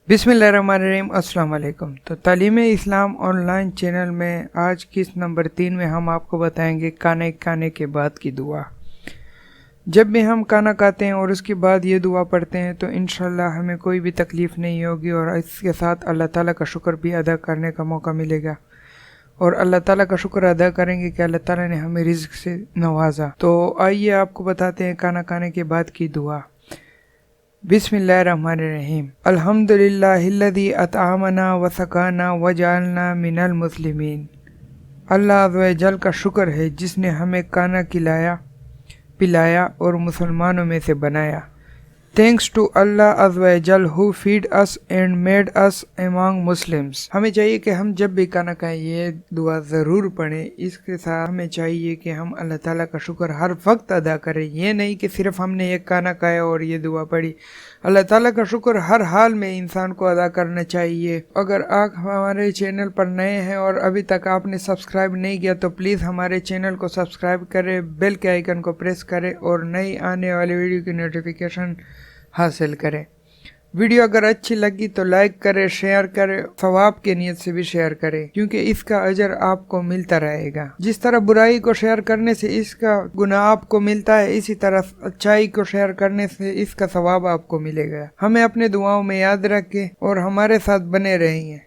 बिस्मिल्लाहिर्रहमानिर्रहीम। अस्सलाम वालेकुम। तो तालीम इस्लाम ऑनलाइन चैनल में आज किस्त नंबर 3 में हम आपको बताएंगे खाने खाने के बाद की दुआ। जब भी हम खाना खाते हैं और उसके बाद ये दुआ पढ़ते हैं तो इंशाल्लाह हमें कोई भी तकलीफ़ नहीं होगी और इसके साथ अल्लाह ताला का शुक्र भी अदा करने का मौका मिलेगा और अल्लाह ताला का शुक्र अदा करेंगे कि अल्लाह ताला ने हमें रिज़्क से नवाजा। तो आइए आपको बताते हैं खाना खाने के बाद की दुआ। बिस्मिल्लाहिर्रहमानिर्रहीम। अल्हम्दुलिल्लाहिल्लज़ी अतआमना व सकाना व जअलना मिनल मुस्लिमीन। अल्लाह अज़्ज़ व जल का शुक्र है जिसने हमें खाना खिलाया पिलाया और मुसलमानों में से बनाया। थैंक्स टू अल्लाह अज़्ज़ व जल who feed us and made us among Muslims. हमें चाहिए कि हम जब भी खाना खाएं ये दुआ ज़रूर पढ़ें। इसके साथ हमें चाहिए कि हम अल्लाह ताला का शुक्र हर वक्त अदा करें। ये नहीं कि सिर्फ हमने एक खाना खाया और ये दुआ पढ़ी। अल्लाह ताला का शुक्र हर हाल में इंसान को अदा करना चाहिए। अगर आप हमारे चैनल पर नए हैं और अभी तक आपने सब्सक्राइब नहीं किया तो प्लीज़ हमारे चैनल को सब्सक्राइब करें, बेल के आइकन को प्रेस करें और नई आने वाली वीडियो की नोटिफिकेशन हासिल करें। वीडियो अगर अच्छी लगी तो लाइक करें, शेयर करें, सवाब की नीयत से भी शेयर करें क्योंकि इसका अजर आपको मिलता रहेगा। जिस तरह बुराई को शेयर करने से इसका गुनाह आपको मिलता है, इसी तरह अच्छाई को शेयर करने से इसका सवाब आपको मिलेगा। हमें अपने दुआओं में याद रखें और हमारे साथ बने रहें।